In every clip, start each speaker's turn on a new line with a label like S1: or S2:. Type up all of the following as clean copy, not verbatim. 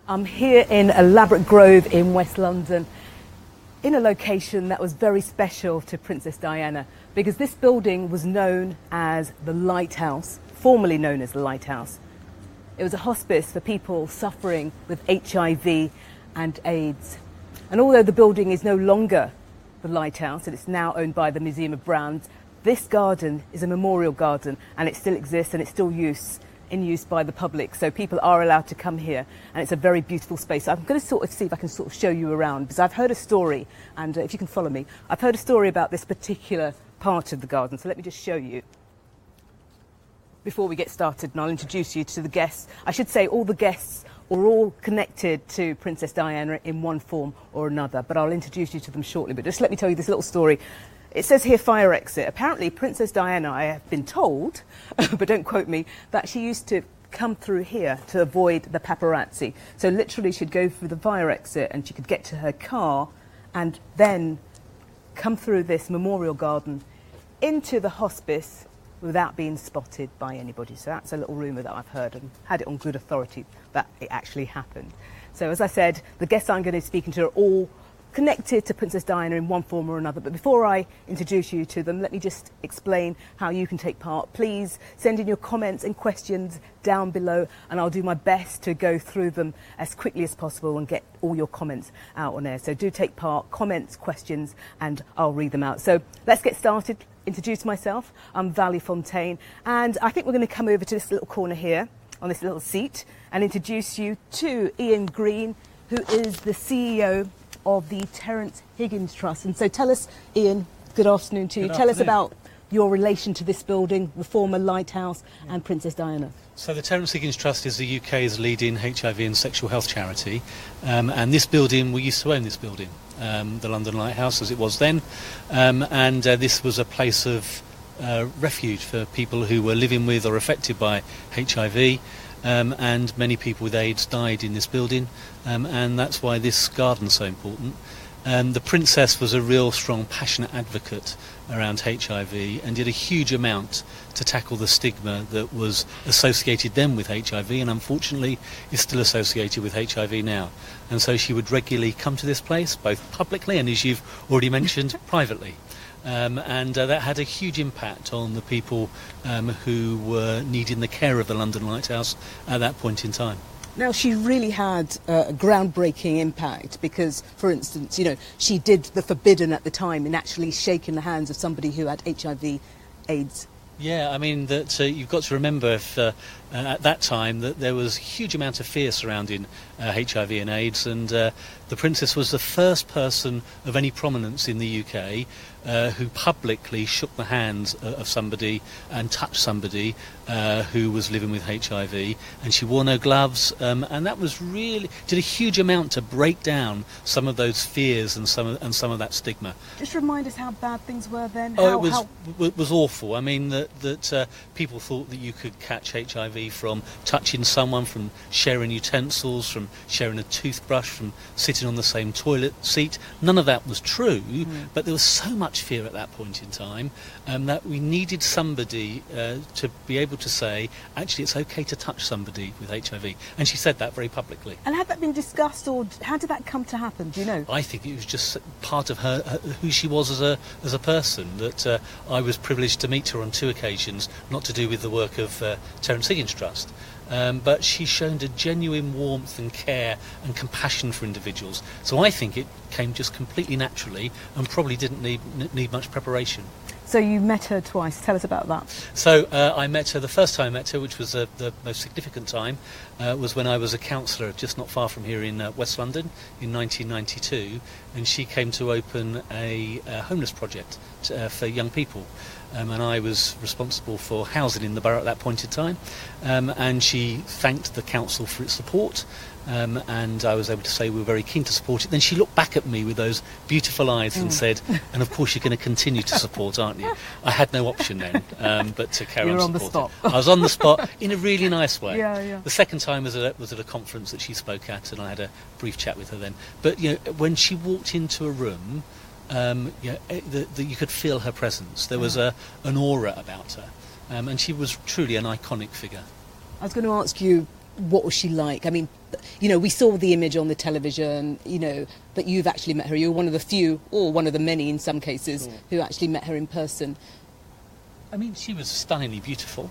S1: I'm here in Elaborate Grove in West London, in a location that was very special to Princess Diana, because this building was known as the Lighthouse, formerly known as the Lighthouse. It was a hospice for people suffering with HIV and AIDS. And although the building is no longer the Lighthouse and it's now owned by the Museum of Brands, this garden is a memorial garden and it still exists and it's still in use by the public, so people are allowed to come here, and it's a very beautiful space. I'm going to see if I can show you around, because I've heard a story, and if you can follow me, I've heard a story about this particular part of the garden, so let me just show you before we get started, and I'll introduce you to the guests. I should say all the guests are all connected to Princess Diana in one form or another, but I'll introduce you to them shortly. But just let me tell you this little story. It says here fire exit. Apparently Princess Diana, I have been told, but don't quote me, that she used to come through here to avoid the paparazzi. So literally she'd go through the fire exit and she could get to her car and then come through this memorial garden into the hospice without being spotted by anybody. So that's a little rumour that I've heard and had it on good authority that it actually happened. So as I said, the guests I'm going to be speaking to are all connected to Princess Diana in one form or another. But before I introduce you to them, let me just explain how you can take part. Please send in your comments and questions down below, and I'll do my best to go through them as quickly as possible and get all your comments out on air. So do take part, comments, questions, and I'll read them out. So let's get started. Introduce myself. I'm Valley Fontaine, and I think we're going to come over to this little corner here on this little seat and introduce you to Ian Green, who is the CEO of the Terence Higgins Trust. And so tell us, Ian, good afternoon to you. Tell us about your relation to this building, the former Lighthouse, and Princess Diana.
S2: So the Terence Higgins Trust is the UK's leading HIV and sexual health charity, and this building, we used to own this building, the London Lighthouse as it was then, and this was a place of refuge for people who were living with or affected by HIV. And many people with AIDS died in this building, and that's why this garden's so important. The Princess was a real strong, passionate advocate around HIV and did a huge amount to tackle the stigma that was associated then with HIV, and unfortunately is still associated with HIV now. And so she would regularly come to this place, both publicly and, as you've already mentioned, privately. And that had a huge impact on the people who were needing the care of the London Lighthouse at that point in time.
S1: Now, she really had a groundbreaking impact because, for instance, you know, she did the forbidden at the time in actually shaking the hands of somebody who had HIV, AIDS.
S2: Yeah, I mean, that you've got to remember at that time that there was a huge amount of fear surrounding HIV and AIDS, and the Princess was the first person of any prominence in the UK who publicly shook the hands of somebody and touched somebody who was living with HIV, and she wore no gloves, and that was really did a huge amount to break down some of those fears and some of that stigma.
S1: Just remind us how bad things were then.
S2: It was awful. I mean that people thought that you could catch HIV from touching someone, from sharing utensils, from sharing a toothbrush, from sitting on the same toilet seat. None of that was true, but there was so much fear at that point in time that we needed somebody to be able to say, actually, it's okay to touch somebody with HIV. And she said that very publicly.
S1: And had that been discussed, or how did that come to happen? Do you know?
S2: I think it was just part of her who she was as a person, that I was privileged to meet her on 2 occasions, not to do with the work of Terence Higgins Trust. But she's shown a genuine warmth and care and compassion for individuals. So I think it came just completely naturally and probably didn't need much preparation.
S1: So you met her twice. Tell us about that.
S2: So I met her, the first time I met her, which was the most significant time, was when I was a counsellor just not far from here in West London in 1992, and she came to open a homeless project for young people. And I was responsible for housing in the borough at that point in time, and she thanked the council for its support, and I was able to say we were very keen to support it. Then she looked back at me with those beautiful eyes and said, and of course you're going to continue to support, aren't you? I had no option then but to carry on supporting.
S1: You were on the spot.
S2: I was on the spot in a really nice way.
S1: Yeah.
S2: The second time was at a conference that she spoke at, and I had a brief chat with her then. But you know, when she walked into a room, you could feel her presence. There was an aura about her, and she was truly an iconic figure.
S1: I was going to ask you, what was she like? I mean, you know, we saw the image on the television, you know, but you've actually met her. You're one of the few, or one of the many in some cases, who actually met her in person.
S2: I mean, she was stunningly beautiful.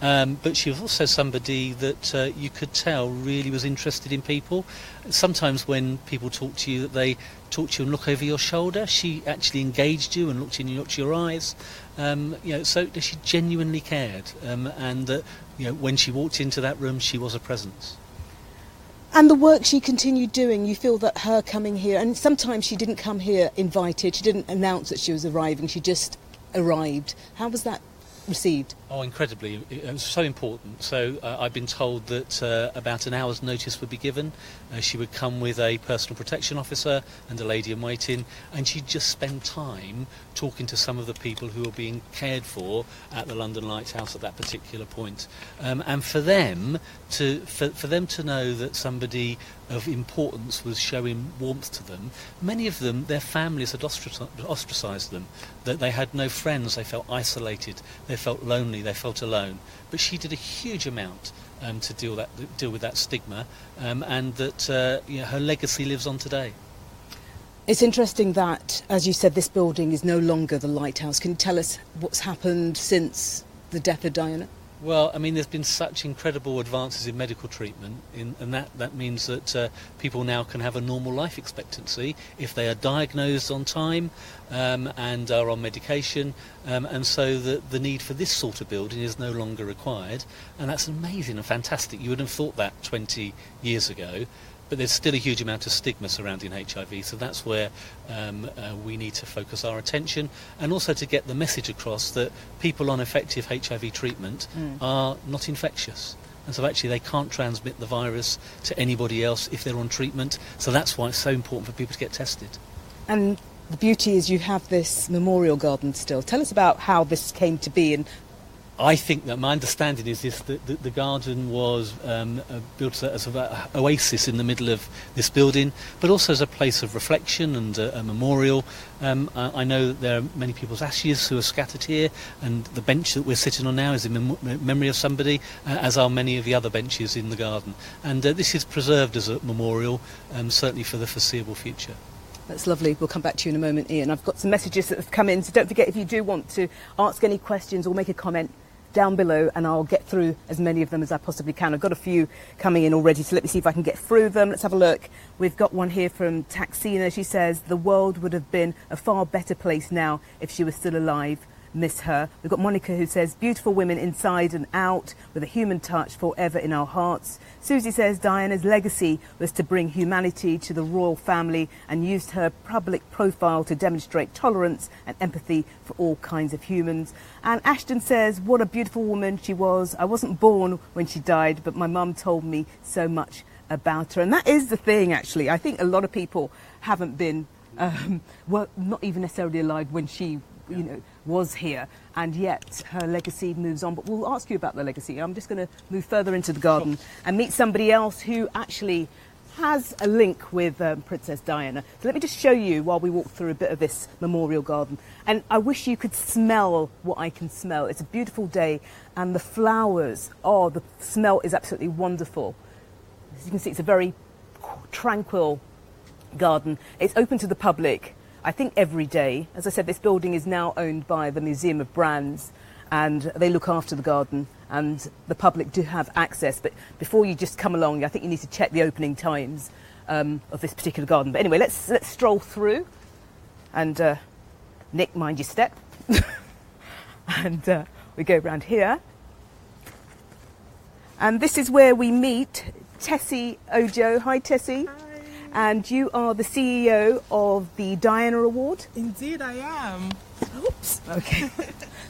S2: But she was also somebody that you could tell really was interested in people. Sometimes when people talk to you, that they talk to you and look over your shoulder. She actually engaged you and looked into your eyes. You know, so she genuinely cared. And you know, when she walked into that room, she was a presence.
S1: And the work she continued doing, you feel that her coming here, and sometimes she didn't come here invited. She didn't announce that she was arriving. She just arrived. How was that received?
S2: Oh, incredibly. It was so important. So I've been told that about an hour's notice would be given. She would come with a personal protection officer and a lady in waiting, and she'd just spend time talking to some of the people who were being cared for at the London Lighthouse at that particular point. And for them to know that somebody of importance was showing warmth to them, many of them, their families had ostracised them, that they had no friends, they felt isolated, they felt lonely, they felt alone. But she did a huge amount to deal with that stigma, and that you know, her legacy lives on today.
S1: It's interesting that, as you said, this building is no longer the Lighthouse. Can you tell us what's happened since the death of Diana?
S2: Well, I mean, there's been such incredible advances in medical treatment, and that means that people now can have a normal life expectancy if they are diagnosed on time and are on medication, and so the need for this sort of building is no longer required, and that's amazing and fantastic. You would have thought that 20 years ago. But there's still a huge amount of stigma surrounding HIV, so that's where we need to focus our attention, and also to get the message across that people on effective HIV treatment are not infectious. And so actually they can't transmit the virus to anybody else if they're on treatment, so that's why it's so important for people to get tested.
S1: And the beauty is you have this memorial garden still. Tell us about how this came to be. And
S2: I think that my understanding is this, that the garden was built as an oasis in the middle of this building, but also as a place of reflection and a memorial. I know that there are many people's ashes who are scattered here, and the bench that we're sitting on now is in memory of somebody, as are many of the other benches in the garden. And this is preserved as a memorial, certainly for the foreseeable future.
S1: That's lovely. We'll come back to you in a moment, Ian. I've got some messages that have come in, so don't forget, if you do want to ask any questions or make a comment, down below, and I'll get through as many of them as I possibly can. I've got a few coming in already, so let me see if I can get through them. Let's have a look. We've got one here from Taxina. She says, the world would have been a far better place now if she was still alive. Miss her. We've got Monica who says, beautiful women inside and out with a human touch forever in our hearts. Susie says, Diana's legacy was to bring humanity to the royal family and used her public profile to demonstrate tolerance and empathy for all kinds of humans. And Ashton says, what a beautiful woman she was. I wasn't born when she died, but my mum told me so much about her. And that is the thing, actually. I think a lot of people haven't been, well, not even necessarily alive when she was here, and yet her legacy moves on. But we'll ask you about the legacy. I'm just going to move further into the garden and meet somebody else who actually has a link with Princess Diana. So let me just show you while we walk through a bit of this memorial garden. And I wish you could smell what I can smell. It's a beautiful day, and the flowers, oh, the smell is absolutely wonderful. As you can see, it's a very tranquil garden. It's open to the public, I think, every day. As I said, this building is now owned by the Museum of Brands, and they look after the garden, and the public do have access. But before you just come along, I think you need to check the opening times of this particular garden. But anyway, let's stroll through, and Nick, mind your step. And we go around here, and this is where we meet Tessie Ojo. Hi, Tessie.
S3: Hi.
S1: And you are the CEO of the Diana Award?
S3: Indeed, I am.
S1: Oops. Okay.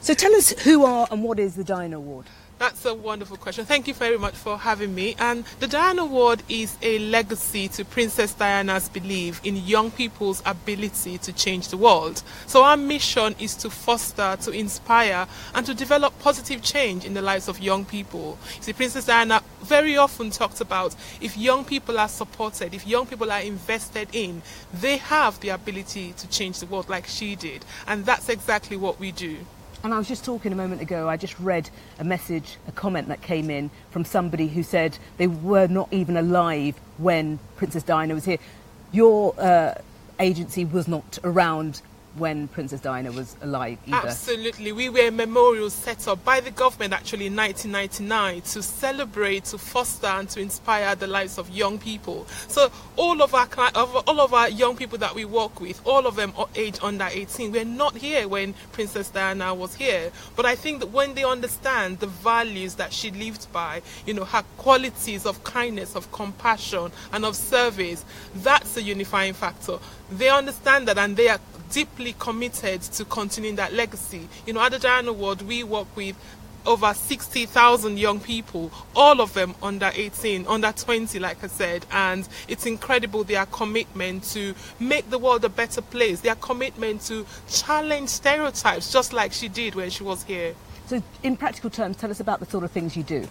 S1: So tell us who are and what is the Diana Award?
S3: That's a wonderful question. Thank you very much for having me. And the Diana Award is a legacy to Princess Diana's belief in young people's ability to change the world. So our mission is to foster, to inspire, and to develop positive change in the lives of young people. See, Princess Diana very often talked about if young people are supported, if young people are invested in, they have the ability to change the world like she did. And that's exactly what we do.
S1: And I was just talking a moment ago, I just read a message, a comment that came in from somebody who said they were not even alive when Princess Diana was here. Your agency was not around when Princess Diana was alive either.
S3: Absolutely. We were a memorial set up by the government actually in 1999 to celebrate, to foster and to inspire the lives of young people. So all of our young people that we work with, all of them are aged under 18. We're not here when Princess Diana was here. But I think that when they understand the values that she lived by, you know, her qualities of kindness, of compassion and of service, that's a unifying factor. They understand that and they are deeply committed to continuing that legacy. You know, at the Diana Award, we work with over 60,000 young people, all of them under 18, under 20, like I said, and it's incredible their commitment to make the world a better place, their commitment to challenge stereotypes, just like she did when she was here.
S1: So in practical terms, tell us about the sort of things you do.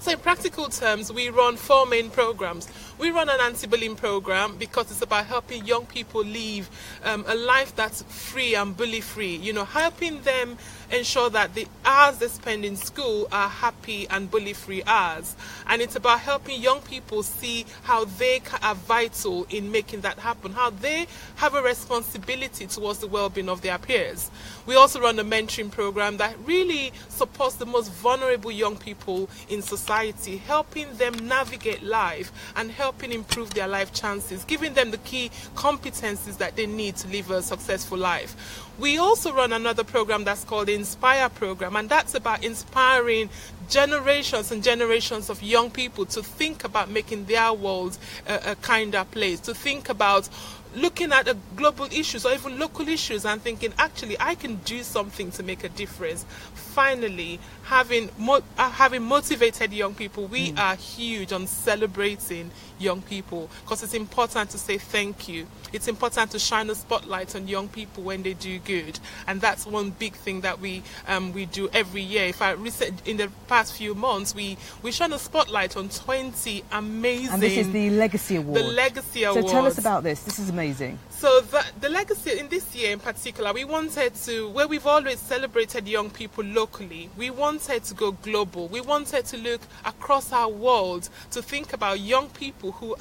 S3: So in practical terms, we run 4 main programs. We run an anti-bullying program because it's about helping young people live a life that's free and bully-free. You know, helping them ensure that the hours they spend in school are happy and bully-free hours. And it's about helping young people see how they are vital in making that happen, how they have a responsibility towards the well-being of their peers. We also run a mentoring program that really supports the most vulnerable young people in society, helping them navigate life and helping improve their life chances, giving them the key competencies that they need to live a successful life. We also run another program that's called the Inspire program, and that's about inspiring generations and generations of young people to think about making their world a kinder place, to think about looking at global issues or even local issues and thinking, actually, I can do something to make a difference. Finally, having motivated young people, we are huge on celebrating young people because it's important to say thank you. It's important to shine a spotlight on young people when they do good, and that's one big thing that we do every year. In the past few months, we shone a spotlight on 20 amazing.
S1: And this is the Legacy Award.
S3: The Legacy Award.
S1: So tell us about this. This is amazing.
S3: So the legacy in this year in particular, we wanted to, where we've always celebrated young people locally, we wanted to go global. We wanted to look across our world to think about young people who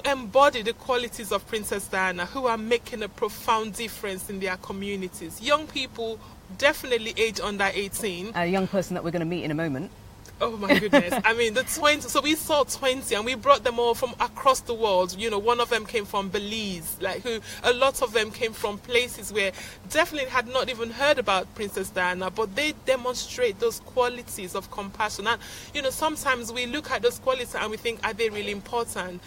S3: embody the qualities of Princess Diana, who are making a profound difference in their communities. Young people definitely aged under 18.
S1: A young person that we're going to meet in a moment.
S3: Oh my goodness. I mean, the 20, so we saw 20 and we brought them all from across the world. You know, one of them came from Belize, a lot of them came from places where definitely had not even heard about Princess Diana, but they demonstrate those qualities of compassion. And, you know, sometimes we look at those qualities and we think, are they really important?